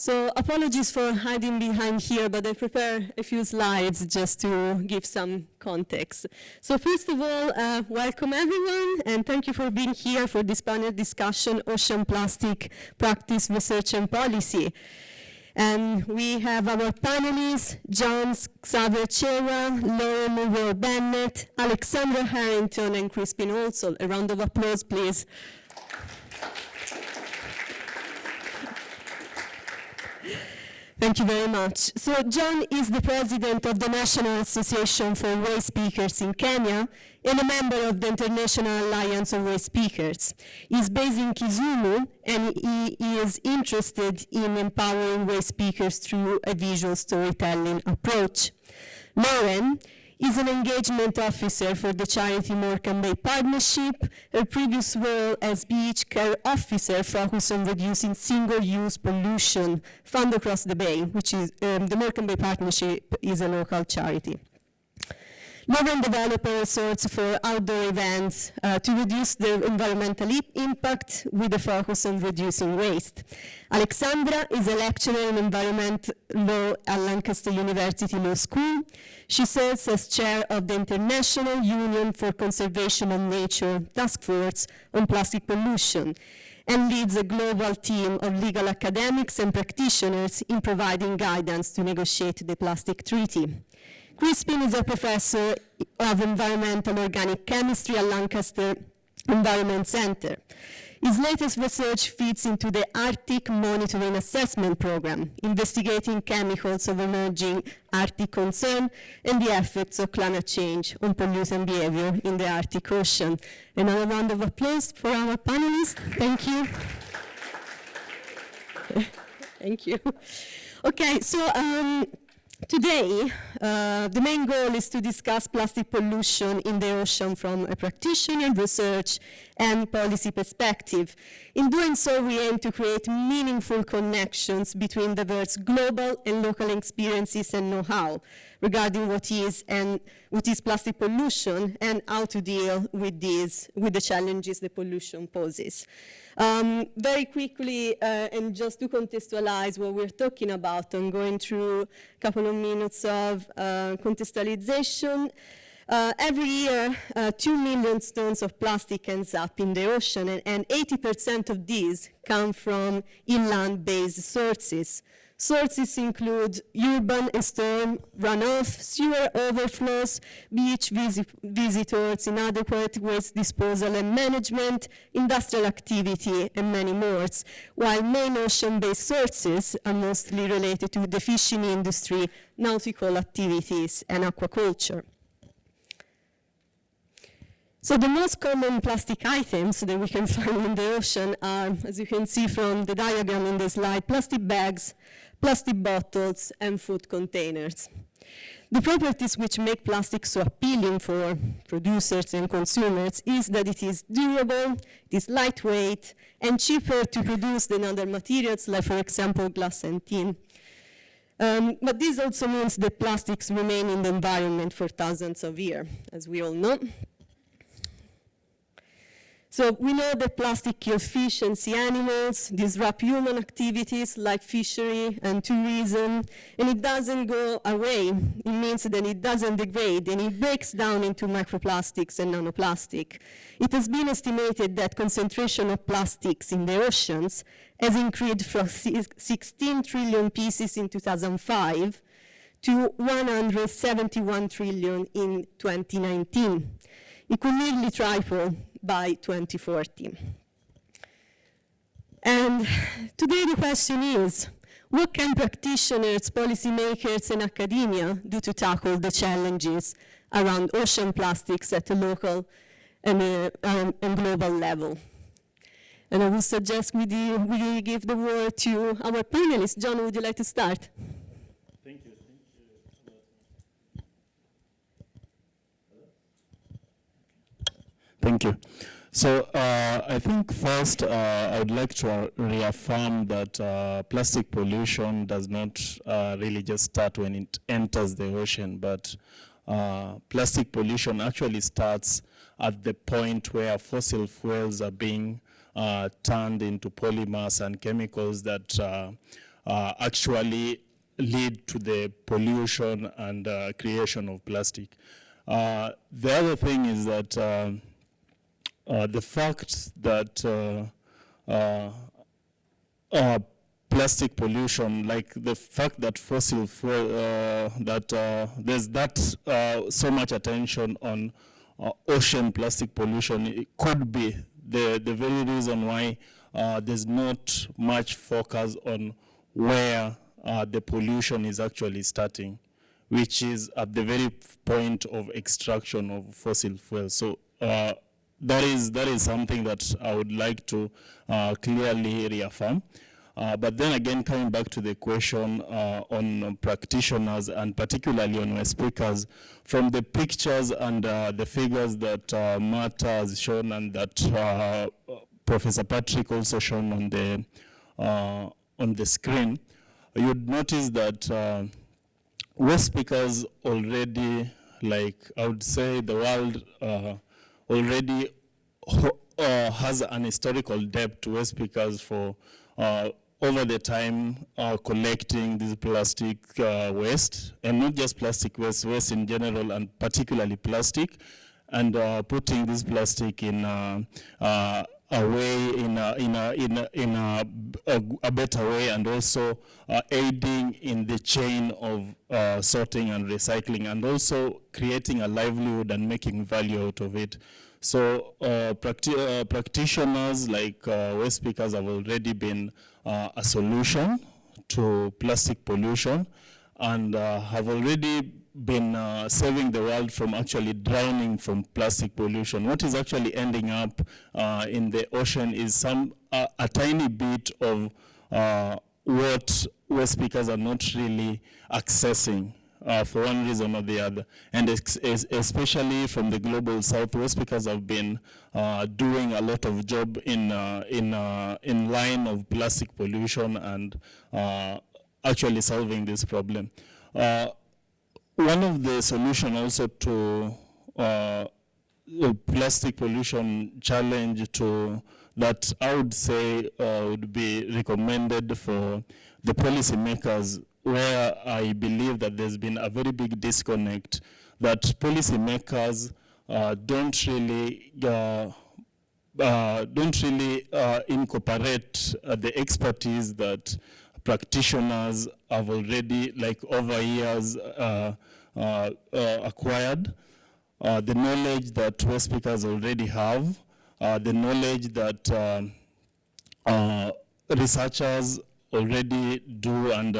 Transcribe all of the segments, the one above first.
So apologies for hiding behind here, but I prepared a few slides just to give some context. So first of all, welcome everyone, and thank you for being here for this panel discussion, Ocean Plastic Practice, Research and Policy. And we have our panelists, Chweya, Munro-Bennett, Alexandra, Harrington, and Crispin Halsall. A round of applause, please. Thank you very much. So John is the president of the National Association for Waste Speakers in Kenya and a member of the International Alliance of Waste Speakers. He's based in Kisumu, and he is interested in empowering waste speakers through a visual storytelling approach. Lauren is an engagement officer for the charity Morecambe Bay Partnership. Her previous role as beach care officer focused on reducing single-use pollution found across the bay, which is the Morecambe Bay Partnership is a local charity. Lauren developed a resource for outdoor events to reduce the environmental impact with a focus on reducing waste. Alexandra is a lecturer in environment law at Lancaster University Law School. She serves as chair of the International Union for Conservation of Nature Task Force on Plastic Pollution and leads a global team of legal academics and practitioners in providing guidance to negotiate the plastic treaty. Crispin is a professor of environmental organic chemistry at Lancaster Environment Center. His latest research fits into the Arctic Monitoring Assessment Program, investigating chemicals of emerging Arctic concern and the effects of climate change on pollutant behavior in the Arctic Ocean. Another round of applause for our panelists. Thank you. Thank you. Okay, so today, the main goal is to discuss plastic pollution in the ocean from a practitioner, research, and policy perspective. In doing so, we aim to create meaningful connections between diverse global and local experiences and know-how regarding what is plastic pollution and how to deal with the challenges the pollution poses. Very quickly, and just to contextualize what we're talking about, I'm going through a couple of minutes of contextualization. Every year, 2 million tons of plastic ends up in the ocean, and 80% of these come from inland-based sources. Sources include urban and storm runoff, sewer overflows, beach visitors, inadequate waste disposal and management, industrial activity, and many more, while main ocean-based sources are mostly related to the fishing industry, nautical activities, and aquaculture. So the most common plastic items that we can find in the ocean are, as you can see from the diagram in the slide, plastic bags, plastic bottles, and food containers. The properties which make plastic so appealing for producers and consumers is that it is durable, it is lightweight, and cheaper to produce than other materials, like, for example, glass and tin. But this also means that plastics remain in the environment for thousands of years, as we all know. So we know that plastic kills fish and sea animals, disrupt human activities like fishery and tourism, and it doesn't go away. It means that it doesn't degrade, and it breaks down into microplastics and nanoplastic. It has been estimated that concentration of plastics in the oceans has increased from 16 trillion pieces in 2005 to 171 trillion in 2019. It could nearly triple by 2040. And today the question is, what can practitioners, policymakers, and academia do to tackle the challenges around ocean plastics at a local and global level? And I would suggest we give the word to our panelists. John, would you like to start? Thank you. Thank you. So I think first I would like to reaffirm that plastic pollution does not really just start when it enters the ocean, but plastic pollution actually starts at the point where fossil fuels are being turned into polymers and chemicals that actually lead to the pollution and creation of plastic. The other thing is that the fact that plastic pollution, like the fact that fossil fuel, there's that so much attention on ocean plastic pollution, it could be the very reason why there's not much focus on where the pollution is actually starting, which is at the very point of extraction of fossil fuels. So that is something that I would like to clearly reaffirm. But then again, coming back to the question on practitioners and particularly on waste speakers, from the pictures and the figures that Marta has shown and that Professor Patrick also shown on the screen, you'd notice that waste speakers already, like I would say the world already has an historical depth to waste speakers for over the time collecting this plastic waste, and not just plastic waste, waste in general, and particularly plastic, and putting this plastic in a way, in a better way, and also aiding in the chain of sorting and recycling, and also creating a livelihood and making value out of it. So practitioners like waste speakers have already been a solution to plastic pollution, and have already been saving the world from actually drowning from plastic pollution. What is actually ending up in the ocean is a tiny bit of what waste speakers are not really accessing. For one reason or the other, and especially from the global south, waste speakers have been doing a lot of job in line of plastic pollution and actually solving this problem. One of the solutions also to plastic pollution challenge that I would say would be recommended for the policymakers, where I believe that there's been a very big disconnect, that policymakers don't really incorporate the expertise that practitioners have already, like over years, acquired, the knowledge that waste speakers already have, the knowledge that researchers already do and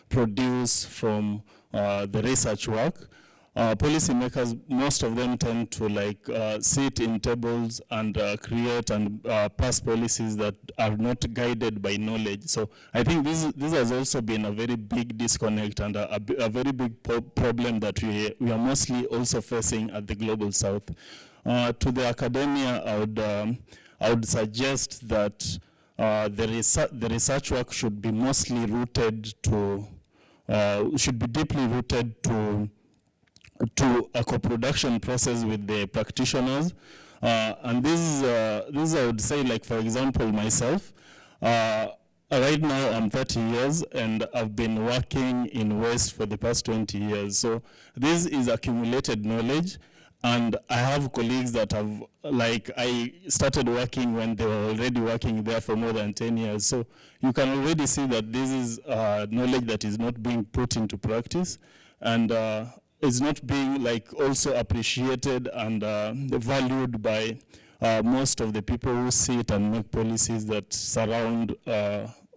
produce from the research work. Policymakers, most of them tend to sit in tables and create and pass policies that are not guided by knowledge. So I think this has also been a very big disconnect and a very big problem that we are mostly also facing at the global south. To the academia, I would suggest that the research work should be mostly rooted should be deeply rooted to a co-production process with the practitioners. And this I would say, like, for example, myself, right now I'm 30 years and I've been working in waste for the past 20 years. So this is accumulated knowledge. And I have colleagues that have, I started working when they were already working there for more than 10 years. So you can already see that this is knowledge that is not being put into practice, and it's not being also appreciated and valued by most of the people who sit and make policies that surround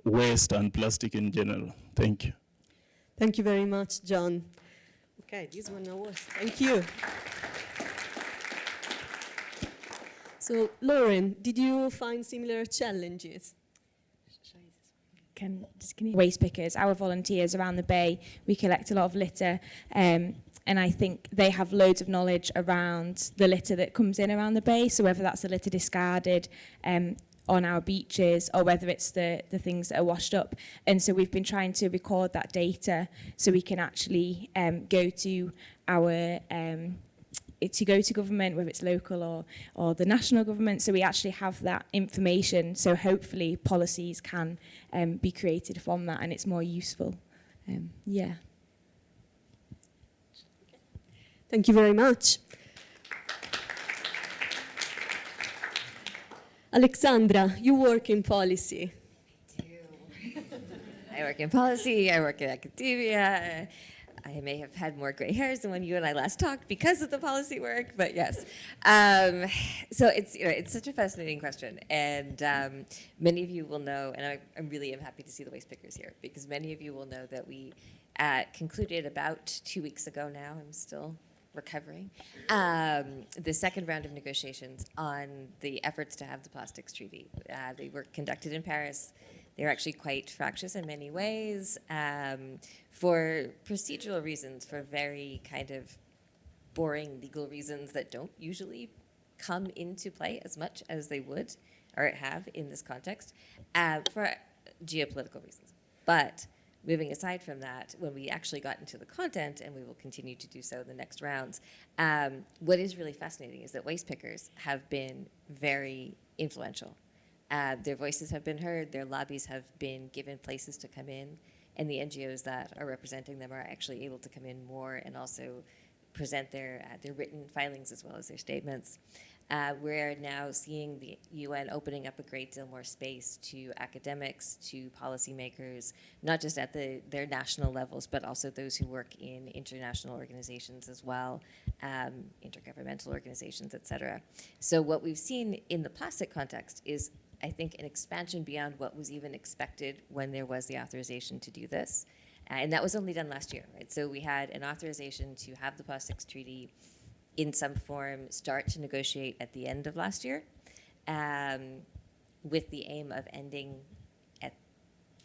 waste and plastic in general. Thank you. Thank you very much, John. Okay, this one now was. Thank you. So, Lauren, did you find similar challenges? Waste pickers, our volunteers around the bay, we collect a lot of litter, and I think they have loads of knowledge around the litter that comes in around the bay, so whether that's the litter discarded on our beaches or whether it's the things that are washed up. And so we've been trying to record that data so we can actually go to our to go to government, whether it's local or the national government. So we actually have that information. So hopefully policies can be created from that, and it's more useful. Yeah. Thank you very much. Alexandra, you work in policy. I work in policy, I work in academia. I may have had more gray hairs than when you and I last talked because of the policy work, but yes. So it's such a fascinating question. And many of you will know, and I really am happy to see the waste pickers here, because many of you will know that we concluded about 2 weeks ago now, I'm still recovering, the second round of negotiations on the efforts to have the plastics treaty. They were conducted in Paris. They're actually quite fractious in many ways for procedural reasons, for very kind of boring legal reasons that don't usually come into play as much as they would or have in this context, for geopolitical reasons. But moving aside from that, when we actually got into the content, and we will continue to do so in the next rounds, what is really fascinating is that waste pickers have been very influential. Their voices have been heard, their lobbies have been given places to come in, and the NGOs that are representing them are actually able to come in more and also present their written filings as well as their statements. We're now seeing the UN opening up a great deal more space to academics, to policymakers, not just at their national levels, but also those who work in international organizations as well, intergovernmental organizations, et cetera. So what we've seen in the plastic context is, I think, an expansion beyond what was even expected when there was the authorization to do this. And that was only done last year, right? So we had an authorization to have the plastics treaty in some form start to negotiate at the end of last year, with the aim of ending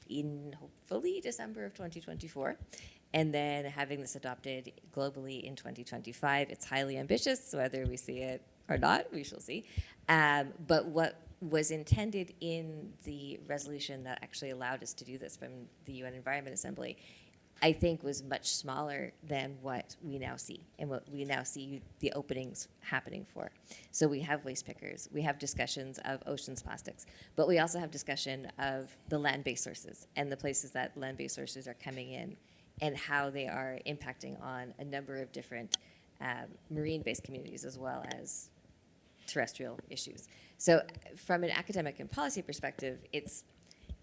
in hopefully December of 2024, and then having this adopted globally in 2025. It's highly ambitious, whether we see it or not, we shall see. But what was intended in the resolution that actually allowed us to do this from the UN Environment Assembly, I think, was much smaller than what we now see, and what we now see the openings happening for. So we have waste pickers, we have discussions of oceans plastics, but we also have discussion of the land-based sources and the places that land-based sources are coming in and how they are impacting on a number of different marine-based communities as well as terrestrial issues. So from an academic and policy perspective, it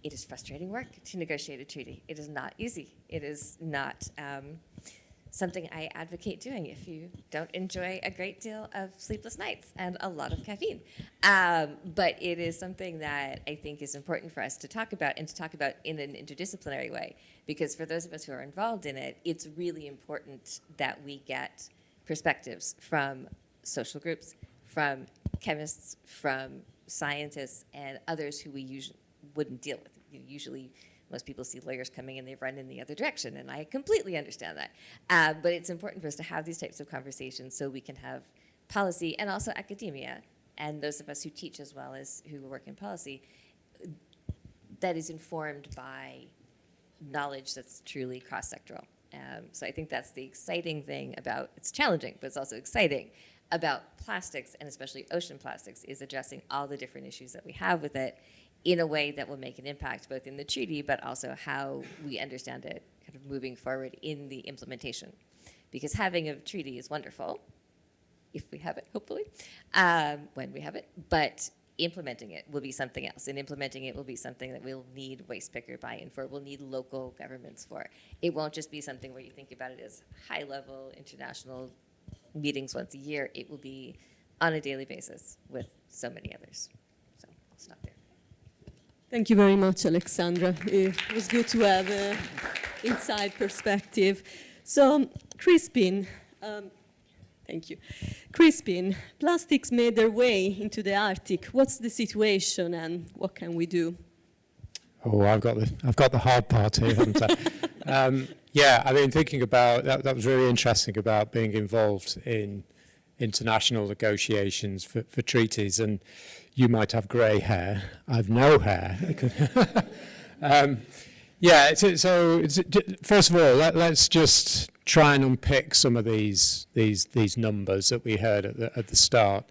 is frustrating work to negotiate a treaty. It is not easy. It is not something I advocate doing if you don't enjoy a great deal of sleepless nights and a lot of caffeine. But it is something that I think is important for us to talk about, and to talk about in an interdisciplinary way, because for those of us who are involved in it, it's really important that we get perspectives from social groups, from chemists, from scientists, and others who we usually wouldn't deal with. Usually, most people see lawyers coming and they run in the other direction, and I completely understand that. But it's important for us to have these types of conversations so we can have policy and also academia, and those of us who teach as well as who work in policy, that is informed by knowledge that's truly cross-sectoral. So I think that's the exciting thing about, it's challenging, but it's also exciting about plastics, and especially ocean plastics, is addressing all the different issues that we have with it in a way that will make an impact both in the treaty, but also how we understand it kind of moving forward in the implementation. Because having a treaty is wonderful, if we have it, hopefully, when we have it, but implementing it will be something else, and implementing it will be something that we'll need waste picker buy-in for, we'll need local governments for. It won't just be something where you think about it as high-level international meetings once a year. It will be on a daily basis with so many others. So I'll stop there. Thank you very much, Alexandra. It was good to have an inside perspective. So, Crispin, thank you. Crispin, plastics made their way into the Arctic. What's the situation, and what can we do? Oh, I've got the hard part here, haven't I? Yeah, I mean, thinking about that was really interesting about being involved in international negotiations for treaties, and you might have grey hair. I've no hair. Yeah, so first of all, let's just try and unpick some of these numbers that we heard at the start.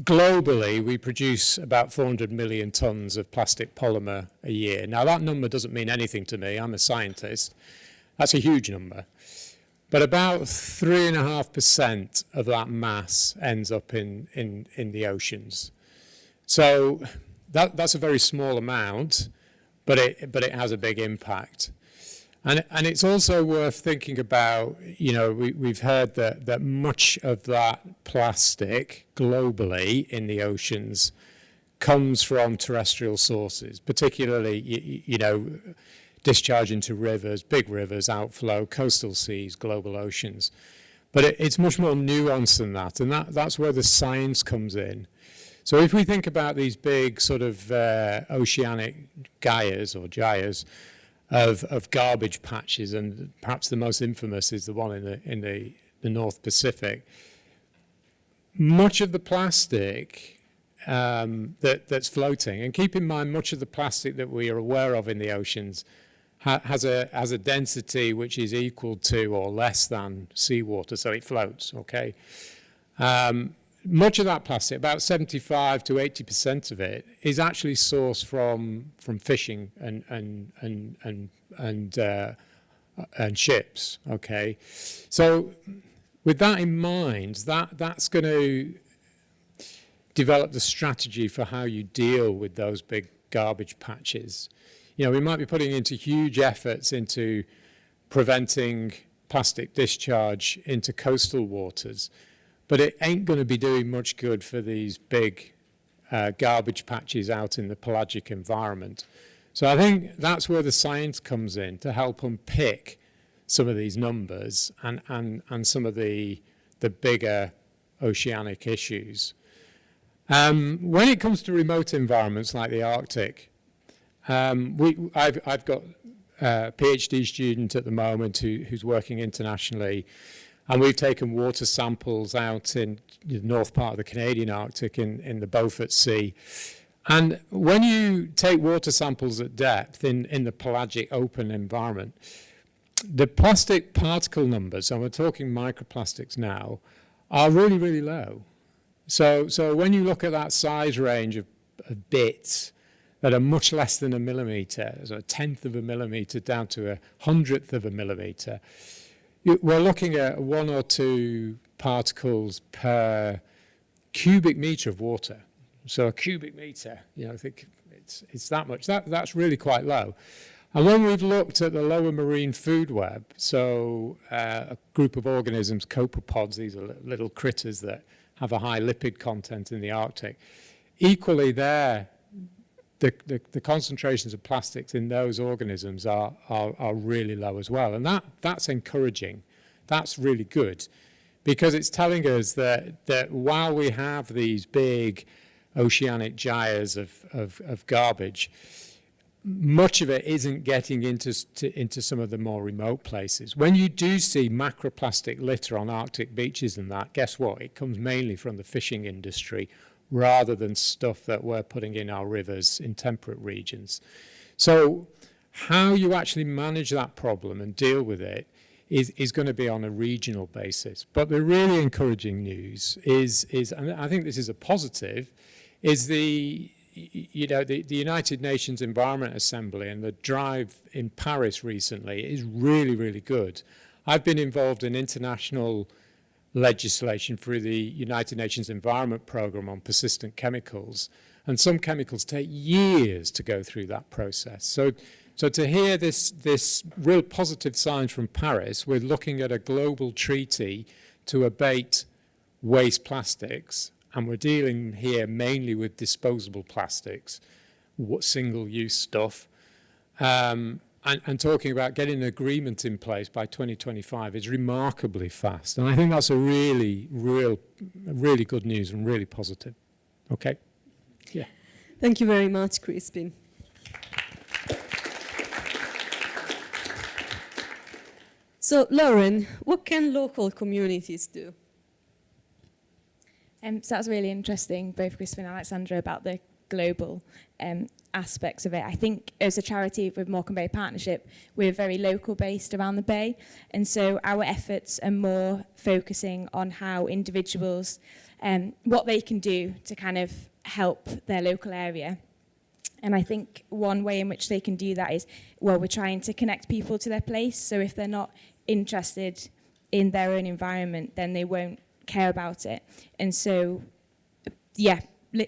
Globally, we produce about 400 million tons of plastic polymer a year. Now, that number doesn't mean anything to me. I'm a scientist. That's a huge number. But about 3.5% of that mass ends up in the oceans. So that's a very small amount, but it has a big impact. And it's also worth thinking about, you know, we've heard that much of that plastic globally in the oceans comes from terrestrial sources, particularly, you know, discharge into rivers, big rivers, outflow, coastal seas, global oceans. But it's much more nuanced than that, and that's where the science comes in. So if we think about these big sort of oceanic gyres or gyres, of garbage patches, and perhaps the most infamous is the one in the North Pacific. Much of the plastic that's floating, and keep in mind, much of the plastic that we are aware of in the oceans has a density which is equal to or less than seawater, so it floats. Okay. Much of that plastic, about 75 to 80% of it, is actually sourced from fishing and ships. Okay, so with that in mind, that's going to develop the strategy for how you deal with those big garbage patches. You know, we might be putting into huge efforts into preventing plastic discharge into coastal waters, but it ain't going to be doing much good for these big garbage patches out in the pelagic environment. So I think that's where the science comes in to help unpick some of these numbers and some of the bigger oceanic issues. When it comes to remote environments like the Arctic, I've got a PhD student at the moment who's working internationally. And we've taken water samples out in the north part of the Canadian Arctic in the Beaufort Sea. And when you take water samples at depth in the pelagic open environment, the plastic particle numbers, and we're talking microplastics now, are really, really low. So when you look at that size range of bits that are much less than a millimetre, so a tenth of a millimetre down to a hundredth of a millimetre, we're looking at 1 or 2 particles per cubic metre of water. So a cubic metre, you know, I think it's that much. That's really quite low. And when we've looked at the lower marine food web, so a group of organisms, copepods, these are little critters that have a high lipid content in the Arctic, equally there, the concentrations of plastics in those organisms are really low as well. And that's encouraging. That's really good, because it's telling us that while we have these big oceanic gyres of garbage, much of it isn't getting into some of the more remote places. When you do see macroplastic litter on Arctic beaches and that, guess what? It comes mainly from the fishing industry, rather than stuff that we're putting in our rivers in temperate regions. So how you actually manage that problem and deal with it is going to be on a regional basis. But the really encouraging news is, and I think this is a positive, is the United Nations Environment Assembly and the drive in Paris recently is really, really good. I've been involved in international legislation through the United Nations Environment Programme on persistent chemicals, and some chemicals take years to go through that process. So to hear this real positive signs from Paris, we're looking at a global treaty to abate waste plastics, and we're dealing here mainly with disposable plastics, single-use stuff, and talking about getting an agreement in place by 2025 is remarkably fast. And I think that's a really good news and really positive. Okay? Yeah. Thank you very much, Crispin. So, Lauren, what can local communities do? So that's really interesting, both Crispin and Alexandra, about the global aspects of it. I think as a charity with Morecambe Bay Partnership, we're very local based around the Bay, and so our efforts are more focusing on how individuals, what they can do to kind of help their local area. And I think one way in which they can do that is, well, we're trying to connect people to their place, so if they're not interested in their own environment, then they won't care about it. And so, yeah,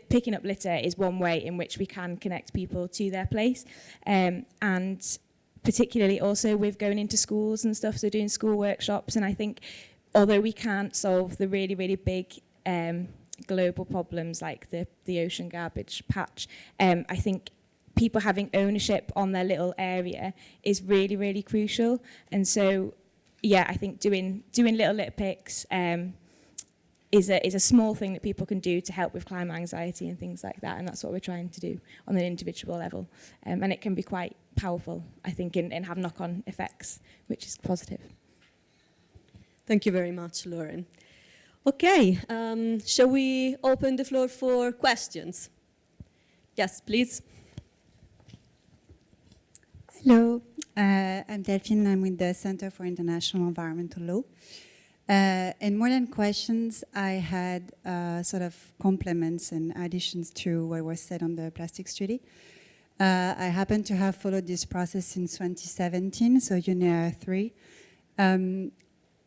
picking up litter is one way in which we can connect people to their place. And particularly also with going into schools and stuff, so doing school workshops. And I think although we can't solve the really, really big global problems like the ocean garbage patch, I think people having ownership on their little area is really, really crucial. And so, yeah, I think doing little litter picks is a small thing that people can do to help with climate anxiety and things like that, and that's what we're trying to do on an individual level. And it can be quite powerful, I think, and have knock-on effects, which is positive. Thank you very much, Lauren. Okay, shall we open the floor for questions? Yes, please. Hello, I'm Delphine. I'm with the Center for International Environmental Law. And more than questions, I had sort of compliments and additions to what was said on the plastics treaty. I happen to have followed this process since 2017, so UNEA 3.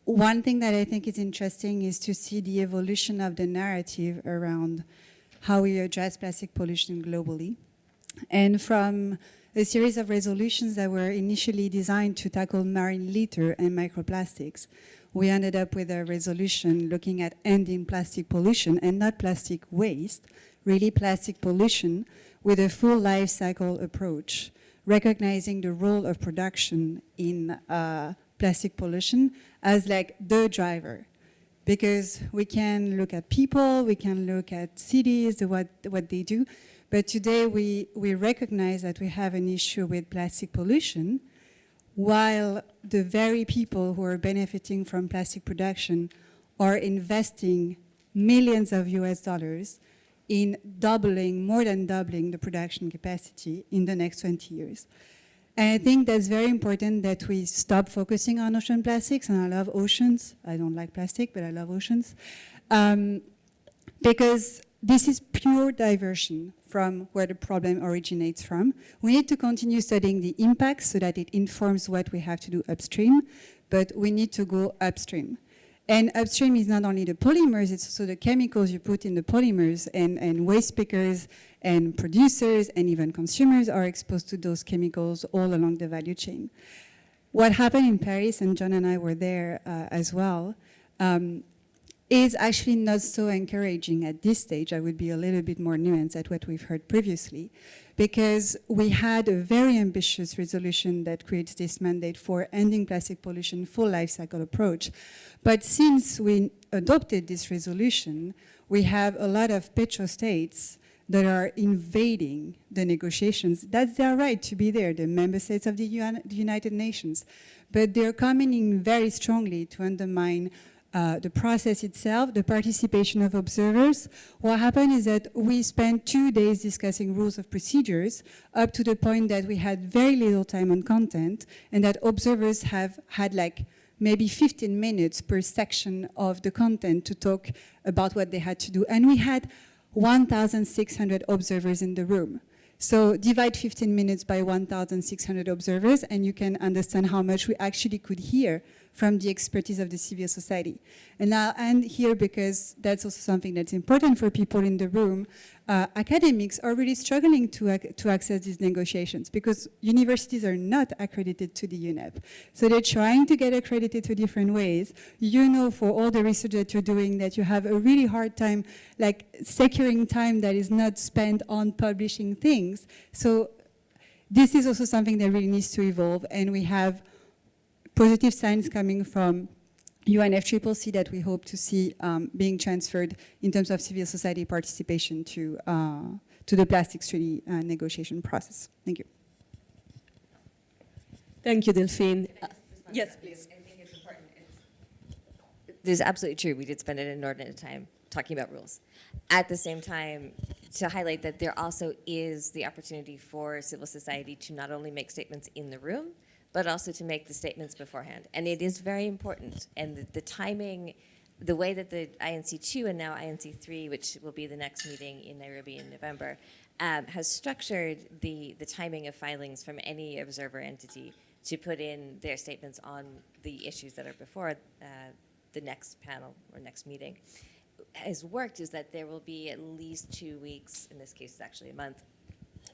One thing that I think is interesting is to see the evolution of the narrative around how we address plastic pollution globally. And from a series of resolutions that were initially designed to tackle marine litter and microplastics, we ended up with a resolution looking at ending plastic pollution and not plastic waste, really plastic pollution with a full life cycle approach, recognizing the role of production in plastic pollution as like the driver. Because we can look at people, we can look at cities, what they do, but today we recognize that we have an issue with plastic pollution, while the very people who are benefiting from plastic production are investing millions of US dollars in more than doubling the production capacity in the next 20 years. And I think that's very important that we stop focusing on ocean plastics, and I love oceans. I don't like plastic, but I love oceans. Because this is pure diversion from where the problem originates from. We need to continue studying the impacts so that it informs what we have to do upstream, but we need to go upstream. And upstream is not only the polymers, it's also the chemicals you put in the polymers, and waste pickers and producers and even consumers are exposed to those chemicals all along the value chain. What happened in Paris, and John and I were there as well, is actually not so encouraging at this stage. I would be a little bit more nuanced at what we've heard previously, because we had a very ambitious resolution that creates this mandate for ending plastic pollution full life cycle approach. But since we adopted this resolution, we have a lot of petrostates that are invading the negotiations. That's their right to be there, the member states of the United Nations. But they're coming in very strongly to undermine the process itself, the participation of observers. What happened is that we spent 2 days discussing rules of procedures, up to the point that we had very little time on content, and that observers have had like maybe 15 minutes per section of the content to talk about what they had to do. And we had 1,600 observers in the room. So divide 15 minutes by 1,600 observers, and you can understand how much we actually could hear from the expertise of the civil society. And I'll end here because that's also something that's important for people in the room. Academics are really struggling to access these negotiations because universities are not accredited to the UNEP. So they're trying to get accredited to different ways. You know, for all the research that you're doing, that you have a really hard time like securing time that is not spent on publishing things. So this is also something that really needs to evolve, and we have positive signs coming from UNFCCC that we hope to see being transferred in terms of civil society participation to the plastics treaty negotiation process. Thank you. Thank you, Delphine. Yes, please. I think it's important. It is absolutely true. We did spend an inordinate talking about rules. At the same time, to highlight that there also is the opportunity for civil society to not only make statements in the room, but also to make the statements beforehand. And it is very important. And the timing, the way that the INC2 and now INC3, which will be the next meeting in Nairobi in November, has structured the timing of filings from any observer entity to put in their statements on the issues that are before the next panel or next meeting, has worked is that there will be at least 2 weeks, in this case it's actually a month,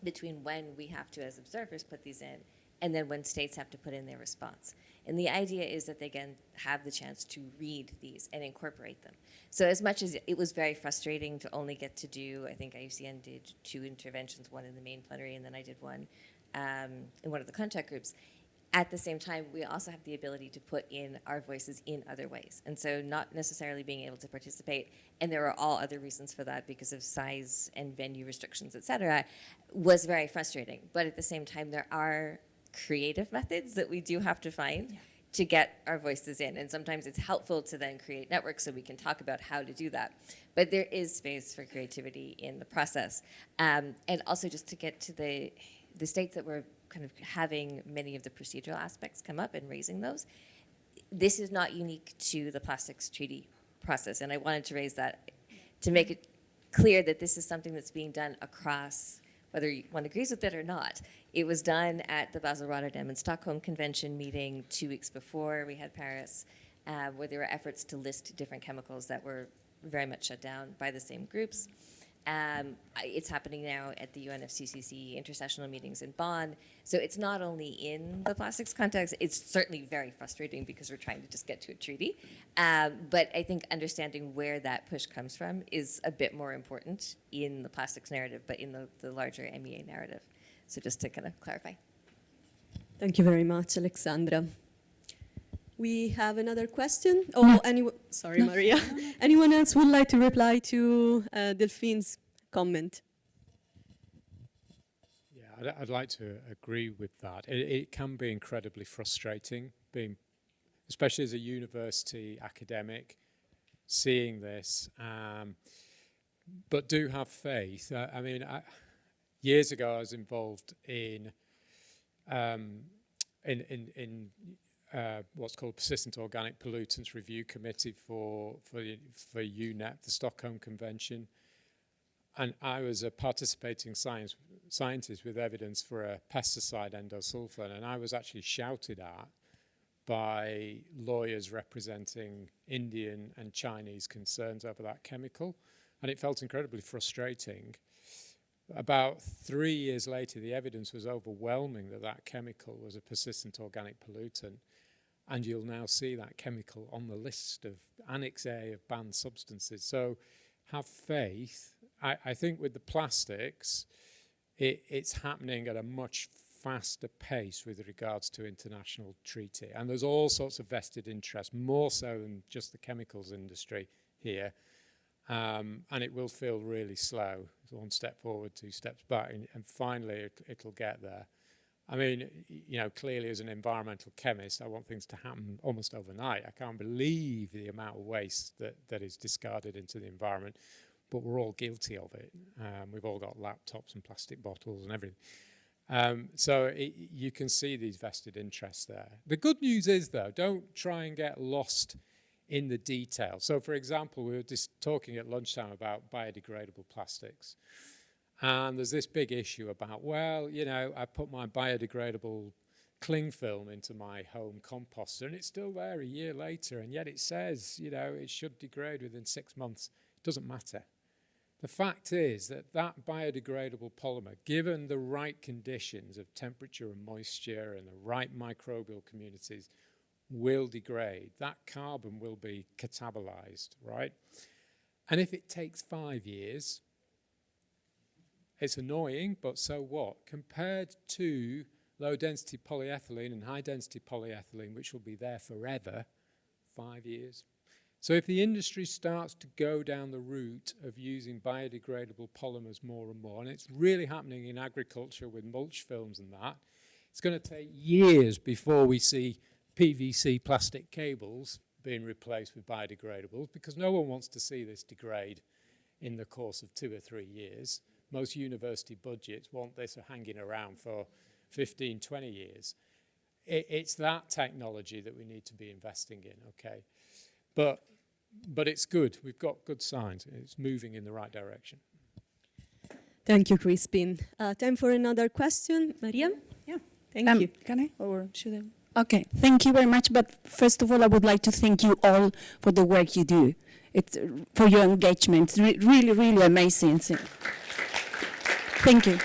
between when we have to as observers put these in and then when states have to put in their response. And the idea is that they can have the chance to read these and incorporate them. So as much as it was very frustrating to only get to do, I think IUCN did 2 interventions, one in the main plenary and then I did one in one of the contact groups. At the same time, we also have the ability to put in our voices in other ways. And so not necessarily being able to participate, and there are all other reasons for that because of size and venue restrictions, et cetera, was very frustrating. But at the same time, there are creative methods that we do have to find to get our voices in. And sometimes it's helpful to then create networks so we can talk about how to do that. But there is space for creativity in the process. And also just to get to the states that were kind of having many of the procedural aspects come up and raising those. This is not unique to the plastics treaty process, and I wanted to raise that to make it clear that this is something that's being done across, whether one agrees with it or not. It was done at the Basel, Rotterdam, and Stockholm Convention meeting 2 weeks before we had Paris, where there were efforts to list different chemicals that were very much shut down by the same groups. It's happening now at the UNFCCC intersessional meetings in Bonn. So it's not only in the plastics context, it's certainly very frustrating because we're trying to just get to a treaty. But I think understanding where that push comes from is a bit more important in the plastics narrative, but in the larger MEA narrative. So just to kind of clarify. Thank you very much, Alexandra. We have another question. Oh, anyone? Sorry, Maria. Anyone else would like to reply to Delphine's comment? Yeah, I'd like to agree with that. It can be incredibly frustrating, especially as a university academic, seeing this. But do have faith. Years ago, I was involved in what's called Persistent Organic Pollutants Review Committee for UNEP, the Stockholm Convention. And I was a participating scientist with evidence for a pesticide, endosulfan, and I was actually shouted at by lawyers representing Indian and Chinese concerns over that chemical, and it felt incredibly frustrating. About 3 years later, the evidence was overwhelming that that chemical was a persistent organic pollutant, and you'll now see that chemical on the list of Annex A of banned substances. So have faith. I think with the plastics, it's happening at a much faster pace with regards to international treaty. And there's all sorts of vested interests, more so than just the chemicals industry here. And it will feel really slow. It's 1 step forward, 2 steps back, and finally it'll get there. I mean, clearly as an environmental chemist, I want things to happen almost overnight. I can't believe the amount of waste that is discarded into the environment, but we're all guilty of it. We've all got laptops and plastic bottles and everything. So you can see these vested interests there. The good news is, though, don't try and get lost in the detail. So, for example, we were just talking at lunchtime about biodegradable plastics. And there's this big issue about, well, I put my biodegradable cling film into my home composter and it's still there a year later, and yet it says, it should degrade within 6 months. It doesn't matter. The fact is that biodegradable polymer, given the right conditions of temperature and moisture and the right microbial communities, will degrade. That carbon will be catabolized, right? And if it takes 5 years, it's annoying, but so what? Compared to low-density polyethylene and high-density polyethylene, which will be there forever, 5 years. So if the industry starts to go down the route of using biodegradable polymers more and more, and it's really happening in agriculture with mulch films and that, it's going to take years before we see PVC plastic cables being replaced with biodegradables, because no one wants to see this degrade in the course of 2 or 3 years. Most university budgets want this hanging around for 15, 20 years. It's that technology that we need to be investing in, okay? But it's good. We've got good signs. It's moving in the right direction. Thank you, Crispin. Time for another question. Maria? Yeah. Thank you. Can I, or should I? Okay, thank you very much. But first of all, I would like to thank you all for the work you do. It's for your engagement. It's really, really amazing. Thank you.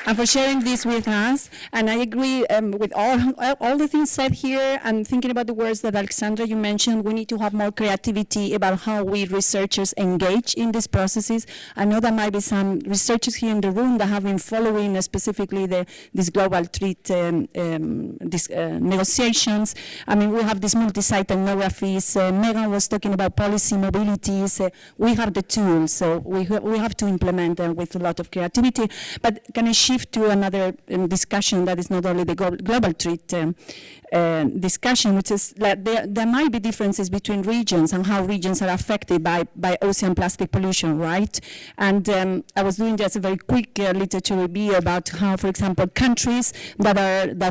And for sharing this with us. And I agree with all the things said here. And thinking about the words that Alexandra, you mentioned, we need to have more creativity about how we researchers engage in these processes. I know there might be some researchers here in the room that have been following specifically these global treat negotiations. I mean, we have these multi-site ethnographies. Megan was talking about policy mobilities. We have the tools, so we have to implement them with a lot of creativity. But can I shift to another discussion that is not only the global treat discussion, which is that there might be differences between regions and how regions are affected by ocean plastic pollution, right? And I was doing just a very quick literature review about how, for example, countries that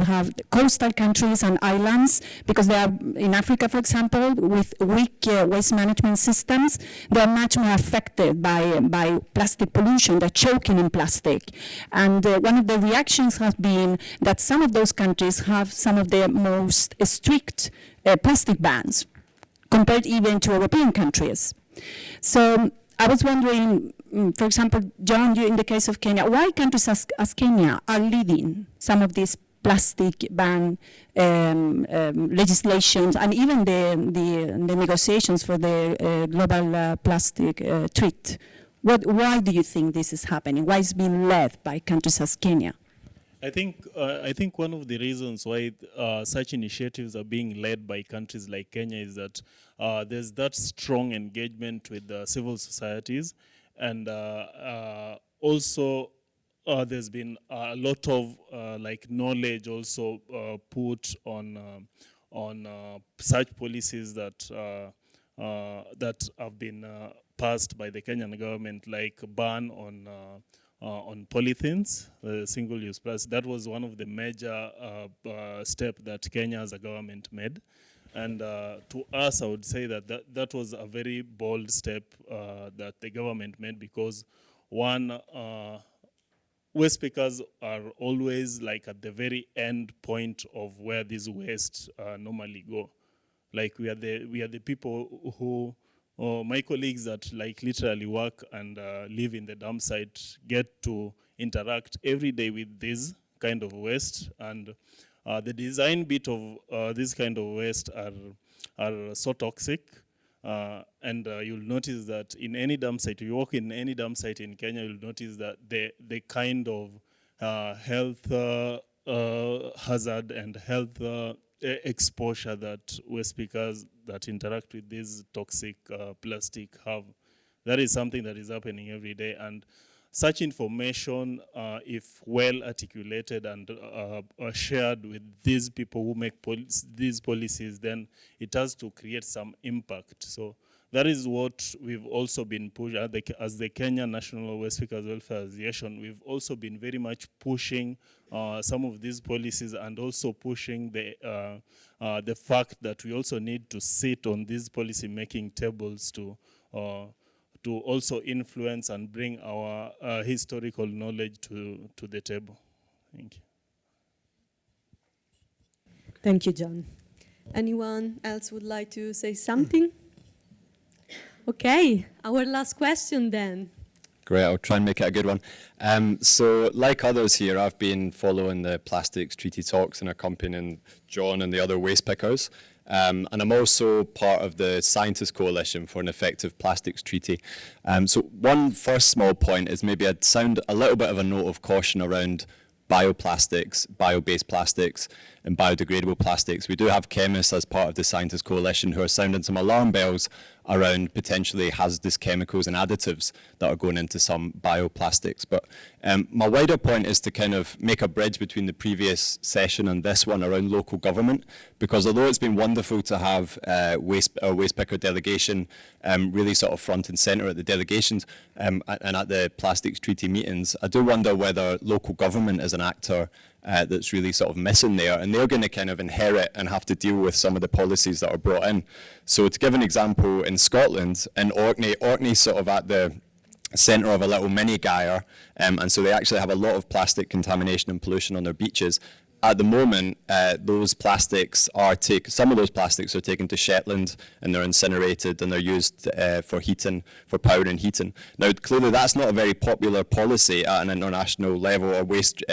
have coastal countries and islands, because they are in Africa, for example, with weak waste management systems, they are much more affected by plastic pollution. They're choking in plastic. And one of the reactions has been that some of those countries have some of the most strict plastic bans, compared even to European countries. So I was wondering, for example, John, you in the case of Kenya, why countries as Kenya are leading some of these plastic ban legislations and even the negotiations for the global plastic treat? Why do you think this is happening? Why is it being led by countries as Kenya? I think one of the reasons why such initiatives are being led by countries like Kenya is that there's that strong engagement with civil societies, and also there's been a lot of knowledge also put on such policies that have been passed by the Kenyan government, like ban on polythenes, single-use plastic. That was one of the major steps that Kenya as a government made. And to us, I would say that was a very bold step that the government made, because one, waste pickers are always like at the very end point of where these wastes normally go. Like we are the people who, my colleagues that like literally work and live in the dump site get to interact every day with this kind of waste, and the design bit of this kind of waste are so toxic, and you'll notice that in any dump site, if you walk in any dump site in Kenya, you'll notice that the kind of health hazard and health exposure that waste pickers that interact with this toxic plastic have. That is something that is happening every day, and such information, if well articulated and shared with these people who make these policies, then it has to create some impact. So that is what we've also been pushing as the Kenya National Waste Pickers Welfare Association. We've also been very much pushing some of these policies, and also pushing the fact that we also need to sit on these policy making tables to also influence and bring our historical knowledge to the table. Thank you. Thank you, John. Anyone else would like to say something? Okay, our last question then. Great, I'll try and make it a good one. So like others here, I've been following the Plastics Treaty talks and accompanying John and the other waste pickers. And I'm also part of the Scientist Coalition for an Effective Plastics Treaty. So one first small point is maybe I'd sound a little bit of a note of caution around bioplastics, bio-based plastics, and biodegradable plastics. We do have chemists as part of the Scientist Coalition who are sounding some alarm bells around potentially hazardous chemicals and additives that are going into some bioplastics. But my wider point is to kind of make a bridge between the previous session and this one around local government, because although it's been wonderful to have waste picker delegation really sort of front and centre at the delegations and at the plastics treaty meetings, I do wonder whether local government is an actor that's really sort of missing there, and they're going to kind of inherit and have to deal with some of the policies that are brought in. So to give an example, in Scotland, in Orkney's sort of at the centre of a little mini gyre, and so they actually have a lot of plastic contamination and pollution on their beaches. At the moment, those plastics are some of those plastics are taken to Shetland and they're incinerated and they're used for heating, for power and heating. Now, clearly that's not a very popular policy at an international level, or waste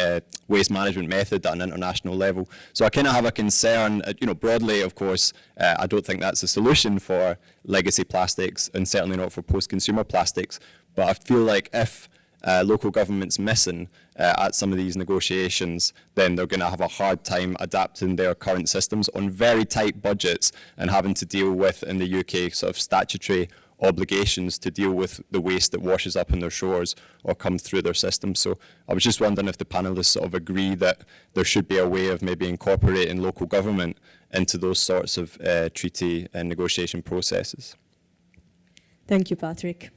management method at an international level. So I kind of have a concern, broadly, of course, I don't think that's a solution for legacy plastics and certainly not for post-consumer plastics. But I feel like if local government's missing at some of these negotiations, then they're going to have a hard time adapting their current systems on very tight budgets and having to deal with, in the UK, sort of statutory obligations to deal with the waste that washes up in their shores or comes through their system. So I was just wondering if the panelists sort of agree that there should be a way of maybe incorporating local government into those sorts of treaty and negotiation processes. Thank you, Patrick.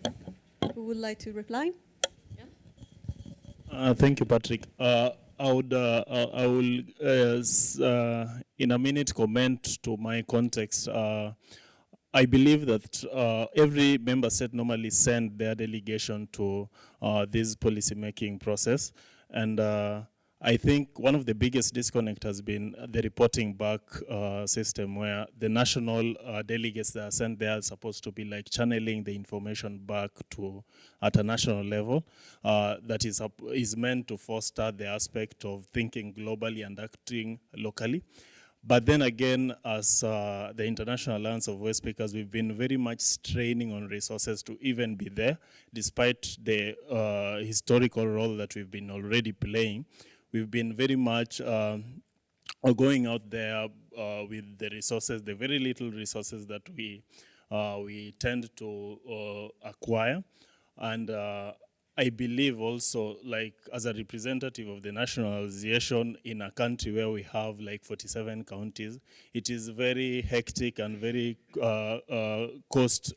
Who would like to reply? Thank you, Patrick. I will, in a minute, comment to my context. I believe that every member state normally send their delegation to this policy-making process, and I think one of the biggest disconnect has been the reporting back system, where the national delegates that are sent there are supposed to be like channeling the information back to at a national level. That is meant to foster the aspect of thinking globally and acting locally. But then again, as the International Alliance of Waste Pickers, we've been very much straining on resources to even be there, despite the historical role that we've been already playing. We've been very much going out there with the resources, the very little resources that we tend to acquire. And I believe also, like, as a representative of the national association in a country where we have like 47 counties, it is very hectic and very cost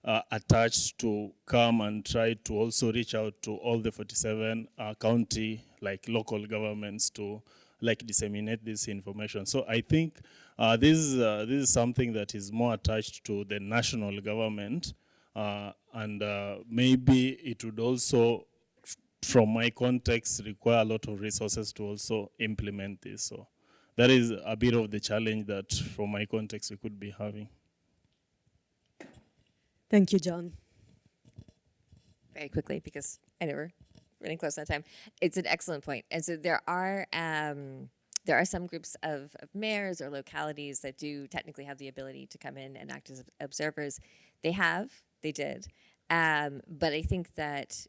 attached to come and try to also reach out to all the 47 county, like local governments, to like disseminate this information. So I think this is something that is more attached to the national government, and maybe it would also, from my context, require a lot of resources to also implement this. So that is a bit of the challenge that, from my context, we could be having. Thank you, John. Very quickly, because I know we're running close on time. It's an excellent point. And so there are some groups of mayors or localities that do technically have the ability to come in and act as observers. They did. But I think that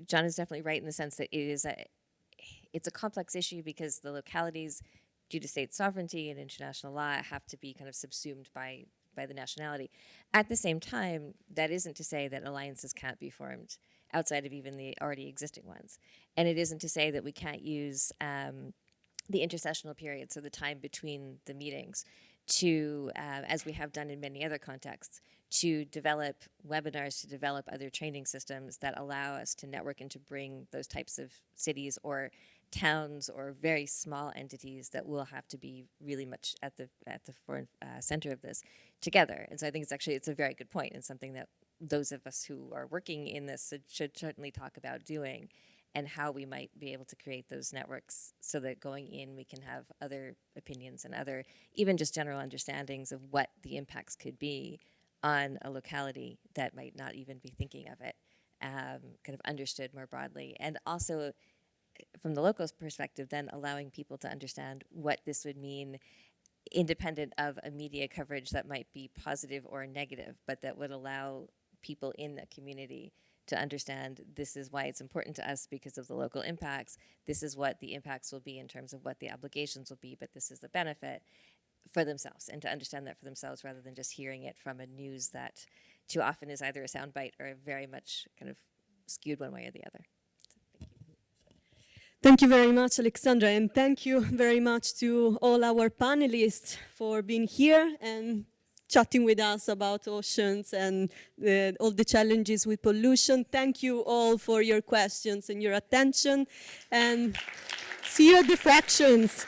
John is definitely right in the sense that it's a complex issue, because the localities, due to state sovereignty and international law, have to be kind of subsumed by the nationality. At the same time, that isn't to say that alliances can't be formed outside of even the already existing ones. And it isn't to say that we can't use the intersessional period, so the time between the meetings, to, as we have done in many other contexts, to develop webinars, to develop other training systems that allow us to network and to bring those types of cities or towns or very small entities that will have to be really much at the center of this together. And so I think it's a very good point, and something that those of us who are working in this should certainly talk about doing, and how we might be able to create those networks so that going in we can have other opinions and other even just general understandings of what the impacts could be on a locality that might not even be thinking of it, kind of understood more broadly. And also, from the local perspective, then allowing people to understand what this would mean, independent of a media coverage that might be positive or negative, but that would allow people in the community to understand this is why it's important to us because of the local impacts. This is what the impacts will be in terms of what the obligations will be, but this is the benefit. for themselves and to understand that for themselves rather than just hearing it from a news that too often is either a soundbite or very much kind of skewed one way or the other. Thank you very much, Alexandra, and thank you very much to all our panelists for being here and chatting with us about oceans and all the challenges with pollution. Thank you all for your questions and your attention, and see you at the fractions.